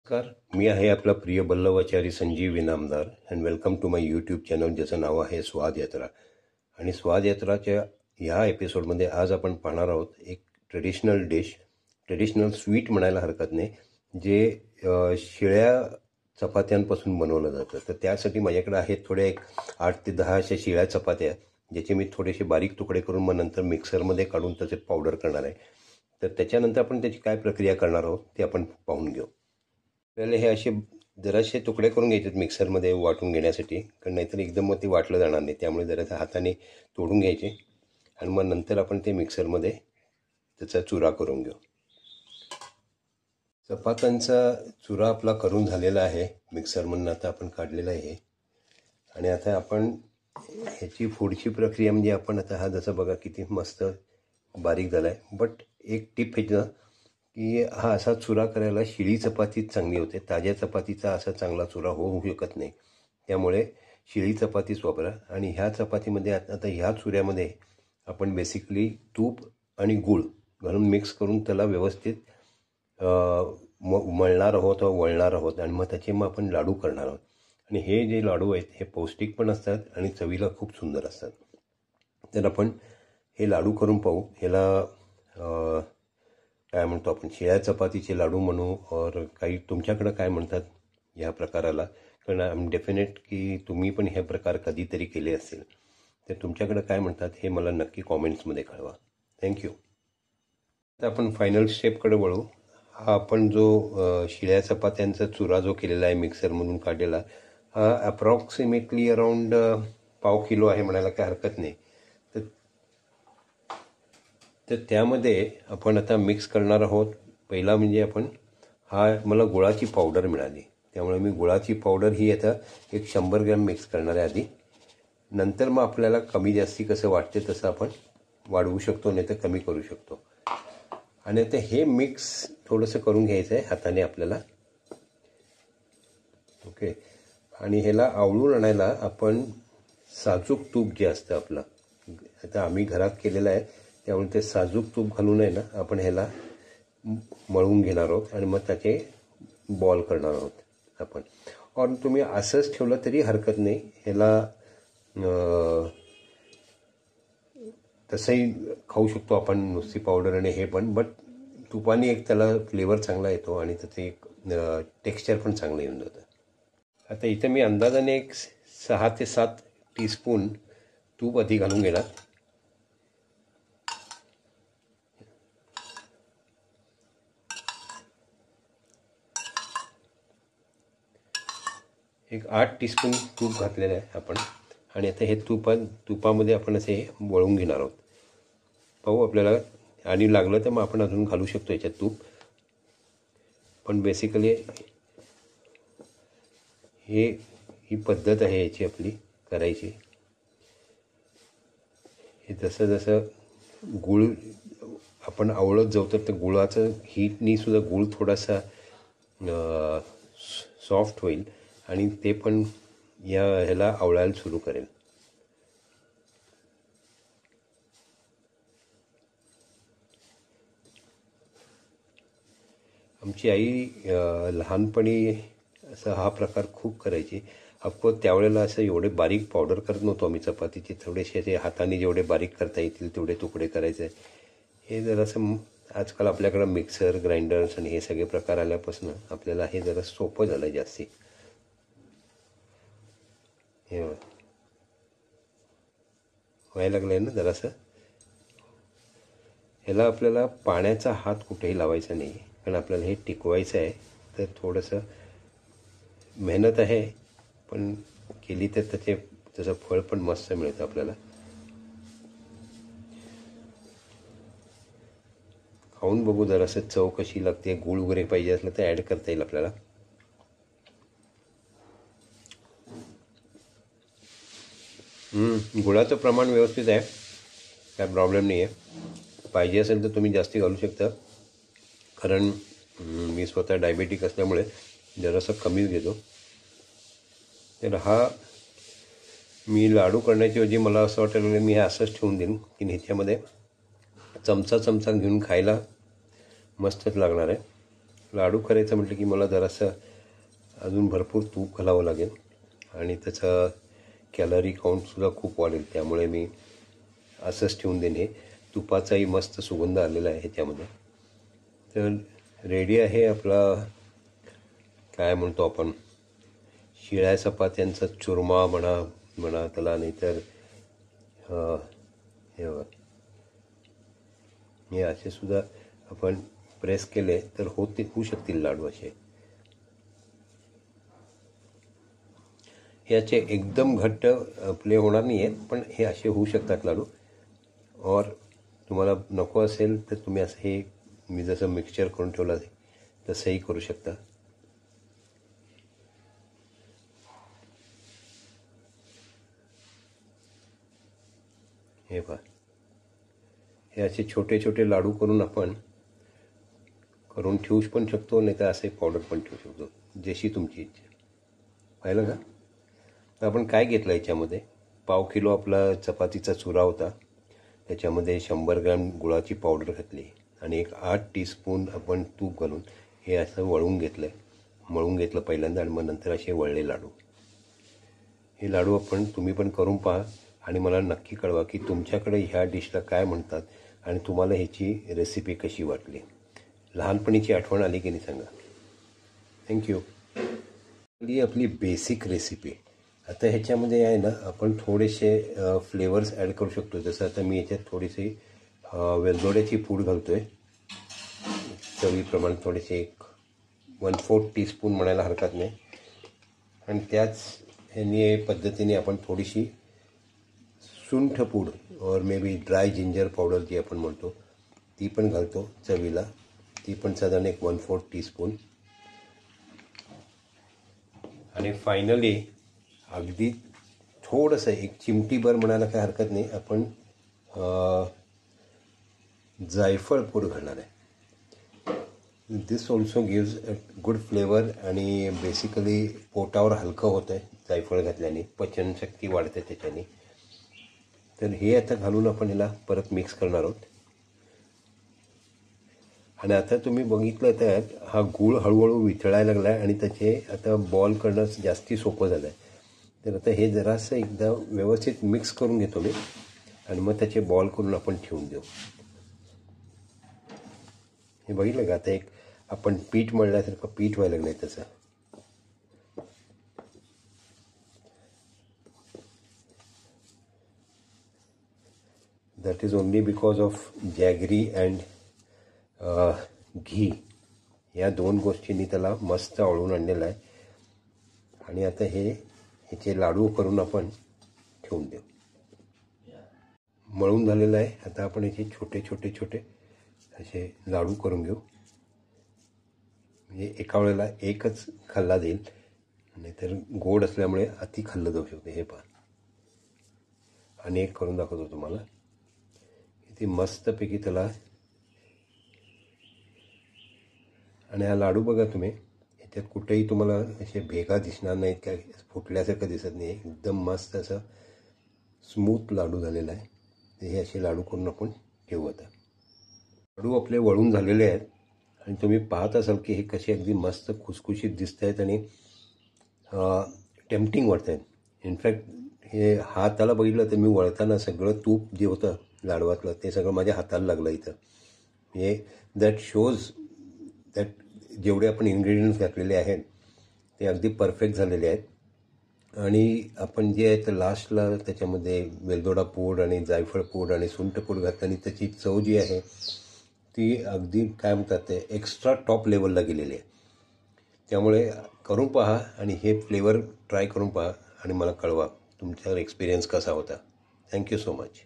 नमस्कार, मी आहे आपला प्रिय बल्लवाचारी Sanjeev Inamdar and welcome to my YouTube channel ज्याचं नाव आहे स्वाद यात्रा. आणि स्वाद यात्राच्या ह्या एपिसोडमध्ये आज आपण पाहणार आहोत एक ट्रेडिशनल स्वीट म्हणायला हरकत नाही, जे शिळ्या चपात्यांपासून बनवलं जातं. तर त्यासाठी माझ्याकडे आहेत थोड्या एक 8 ते 10 अशा शिळ्या चपात्या, ज्याचे मी थोडेसे बारीक तुकडे करून मग नंतर मिक्सरमध्ये काढून त्याचे पावडर करणार आहे. तर त्याच्यानंतर आपण त्याची काय प्रक्रिया करणार आहोत ते आपण पाहून घेऊ. आपल्याला हे असे जरासे तुकडे करून घ्यायचे मिक्सरमध्ये वाटून घेण्यासाठी, कारण नाहीतर एकदम मग ते वाटलं जाणार नाही. त्यामुळे जरासं हाताने तोडून घ्यायचे आणि मग नंतर आपण ते मिक्सरमध्ये त्याचा चुरा करून घेऊ. चपात्यांचा चुरा आपला करून झालेला आहे मिक्सरमधून, आता आपण काढलेला आहे. आणि आता आपण ह्याची पुढची प्रक्रिया म्हणजे आपण आता हा जसं बघा किती मस्त बारीक झाला आहे. बट एक टिप ह्याचं की हा असा चुरा करायला शिळी चपातीच चांगली होते. ताज्या चपातीचा असा चांगला चुरा होऊ शकत नाही. त्यामुळे शिळी चपातीच वापरा. आणि ह्या चपातीमध्ये आता ह्या चुऱ्यामध्ये आपण बेसिकली तूप आणि गूळ घालून मिक्स करून त्याला व्यवस्थित मळणार आहोत वळणार आहोत. आणि मग त्याचे मग आपण लाडू करणार आहोत. आणि हे जे लाडू आहेत हे पौष्टिक पण असतात आणि चवीला खूप सुंदर असतात. तर आपण हे लाडू करून पाहू. ह्याला काय म्हणतो आपण, शिळ्या चपातीचे लाडू म्हणू, और काही तुमच्याकडं काय म्हणतात ह्या प्रकाराला. कारण आय एम डेफिनेट की तुम्ही पण हे प्रकार कधीतरी केले असतील. तर तुमच्याकडं काय म्हणतात हे मला नक्की कॉमेंट्समध्ये कळवा. थँक्यू. आता आपण फायनल स्टेपकडे वळू. हा आपण जो शिळ्या चपात्यांचा चुरा जो केलेला आहे मिक्सरमधून काढलेला, हा अप्रॉक्सिमेटली अराऊंड 1/2 किलो आहे म्हणायला काय हरकत नाही. तर त्यामध्ये आपण आता मिक्स करणार आहोत. पहिला म्हणजे आपण मला गुळाची पावडर मिळाली, त्यामुळे मी गुळाची पावडर ही आता एक 100 ग्रॅम मिक्स करणार आहे आधी. नंतर मग आपल्याला कमी जास्ती कसं वाटते तसं आपण वाढवू शकतो, नाही तर कमी करू शकतो. आणि आता हे मिक्स थोडंसं करून घ्यायचं आहे हाताने आपल्याला. ओके. आणि ह्याला आवळून आणायला आपण साजूक तूप जे असतं आपलं, आता आम्ही घरात केलेलं आहे त्यामुळे ते साजूक तूप घालून आहे ना आपण ह्याला मळून घेणार आहोत. आणि मग त्याचे बॉल करणार आहोत आपण. और तुम्ही असंच ठेवलं तरी हरकत नाही. ह्याला तसंही खाऊ शकतो आपण नुसती पावडर आणि हे पण. बट तुपाने एक त्याला फ्लेवर चांगला येतो आणि त्याचं एक टेक्स्चर पण चांगलं येऊन जातं. आता इथं मी अंदाजाने एक 6 ते 7 टीस्पून तूप आधी घालून घेणार. एक 8 टीस्पून तूप घातलेलं आहे आपण. आणि आता हे तुपामध्ये आपण असे वळून घेणार आहोत. पाहू आपल्याला आणि लागलं तर मग आपण अजून घालू शकतो याच्यात तूप. पण बेसिकली ही पद्धत आहे याची आपली करायची. हे जसं जसं गूळ आपण आवळत जाऊ तर गुळाचं हीटनी सुद्धा गूळ थोडासा सॉफ्ट होईल आणि ते पण ह्याला आवळायला सुरू करेल. आमची आई लहानपणी असं हा प्रकार खूप करायची. ऑफकोर्स त्यावेळेला असं एवढे बारीक पावडर करत नव्हतो आम्ही चपातीचे. थोडेसे ते हाताने जेवढे बारीक करता येतील तेवढे तुकडे करायचे. हे जरासं आजकाल आपल्याकडं मिक्सर ग्राइंडर्स आणि हे सगळे प्रकार आल्यापासून आपल्याला हे जरा सोपं झालं जास्ती. हे व्हायला लागलं आहे ना जरासं. ह्याला आपल्याला पाण्याचा हात कुठेही लावायचा नाही, कारण आपल्याला हे टिकवायचं आहे. तर थोडंसं मेहनत आहे, पण केली तर त्याचं फळ पण मस्त मिळतं आपल्याला. खाऊन बघू जरासं चव कशी लागते. गूळ वगैरे पाहिजे असलं तर ॲड करता येईल आपल्याला. गुळाचं प्रमाण व्यवस्थित आहे, काय प्रॉब्लेम नाही आहे. पाहिजे असेल तर तुम्ही जास्ती घालू शकता, कारण मी स्वतः डायबेटिक असल्यामुळे जरासं कमीच घेतो. तर हा मी लाडू करण्याच्या ऐवजी मला असं वाटायला मी हे असंच ठेवून देईन की ह्याच्यामध्ये चमचा घेऊन खायला मस्तच लागणार आहे. लाडू करायचं म्हटलं की मला जरासं अजून भरपूर तूप घालावं लागेल आणि त्याचा कॅलरी काउंटसुद्धा खूप वाढेल. त्यामुळे मी असंच ठेवून देईन. हे तुपाचाही मस्त सुगंध आलेला आहे ह्याच्यामध्ये. तर रेडी आहे आपला काय म्हणतो आपण शिळ्या चपात्यांचा चुरमा म्हणा त्याला, नाहीतर हे असे सुद्धा आपण प्रेस केले तर होऊ शकतील लाडू असे. हे असे एकदम घट्ट आपले होणार नाही आहेत, पण हे असे होऊ शकतात लाडू. और तुम्हाला नको असेल तर तुम्ही असं हे मी जसं मिक्सचर करून ठेवलं आहे तसंही करू शकता. हे पहा, हे असे छोटे छोटे लाडू करून आपण ठेवू पण शकतो, नाही तर असे पावडर पण ठेवू शकतो, जशी तुमची इच्छा. पाहिलं का? तर आपण काय घेतलं याच्यामध्ये, पाव किलो आपला चपातीचा चुरा होता, त्याच्यामध्ये 100 ग्रॅम गुळाची पावडर घातली आणि एक 8 टीस्पून आपण तूप घालून हे असं मळून घेतलं पहिल्यांदा आणि मग नंतर असे वळले लाडू. हे लाडू तुम्ही पण करून पहा आणि मला नक्की कळवा की तुमच्याकडे ह्या डिशला काय म्हणतात आणि तुम्हाला ह्याची रेसिपी कशी वाटली. लहानपणीची आठवण आली की नाही सांगा. थँक्यू. ही आपली बेसिक रेसिपी. आता ह्याच्यामध्ये आहे ना आपण थोडेसे फ्लेवर्स ॲड करू शकतो. जसं आता मी याच्यात थोडीशी वेलदोड्याची पूड घालतो आहे, चवीप्रमाणे थोडेसे 1/4 टीस्पून म्हणायला हरकत नाही. आणि त्याच पद्धतीने आपण थोडीशी सुंठ पूड or maybe dry ginger powder जी आपण म्हणतो ती पण घालतो चवीला, ती पण साधारण एक 1/4 टीस्पून. आणि फायनली अगदी थोडंसं एक चिमटीभर म्हणायला काही हरकत नाही आपण जायफळ पूड घालणार आहे. This also gives a good flavour आणि बेसिकली पोटावर हलकं होतं आहे जायफळ घातल्याने, पचनशक्ती वाढते त्याच्याने. तर हे आता घालून आपण ह्याला परत मिक्स करणार आहोत. आणि आता तुम्ही बघितलं तर हा गूळ हळूहळू वितळायला लागला आहे आणि त्याचे आता बॉल करणं जास्ती सोपं झालं आहे. तर आता हे जरासं एकदा व्यवस्थित मिक्स करून घेतो मी आणि मग त्याचे बॉल करून आपण ठेवून देऊ. हे बघितलं का, आता एक आपण पीठ मळल्यासारखं पीठ व्हायला लागलं आहे त्याचं. That is only because of jaggery and ghee, या 2 गोष्टींनी त्याला मस्त आळून आणलेलं आहे. आणि आता ह्याचे लाडू करून आपण ठेवून देऊ. मळून झालेलं आहे. आता आपण याचे छोटे छोटे छोटे असे लाडू करून घेऊ. म्हणजे एका वेळेला एकच खाल्ला जाईल, नाहीतर गोड असल्यामुळे अति खाल्लं जाऊ शकते. हे पहा, आणि एक करून दाखवतो तुम्हाला. किती मस्तपैकी त्याला. आणि हा लाडू बघा तुम्ही, ह्याच्यात कुठेही तुम्हाला असे भेगा दिसणार नाहीत, काय फुटल्यासारखं दिसत नाही. एकदम मस्त असं स्मूथ लाडू झालेला आहे. हे असे लाडू करून आपण ठेवू. आता लाडू आपले वळून झालेले आहेत आणि तुम्ही पाहत असाल की हे कसे अगदी मस्त खुसखुशीत दिसत आहेत आणि टेम्पटिंग वाटत आहेत. इनफॅक्ट हे हाताला बघितलं तर मी वळताना सगळं तूप जे होतं लाडवातलं ते सगळं माझ्या हाताला लागलं इथं. हे दॅट शोज दॅट जेवढे आपण इन्ग्रेडियंट्स घातलेले आहेत ते अगदी परफेक्ट झालेले आहेत. आणि आपण जे आहे तर लास्टला त्याच्यामध्ये वेलदोडा पूड आणि जायफळ पूड आणि सुंठ पूड घातल्याने त्याची चव जी आहे ती अगदी काय म्हणतात ते एक्स्ट्रा टॉप लेवलला गेलेली आहे. त्यामुळे करून पहा आणि हे फ्लेवर ट्राय करून पहा आणि मला कळवा तुमचा एक्सपिरियन्स कसा होता. Thank you so much.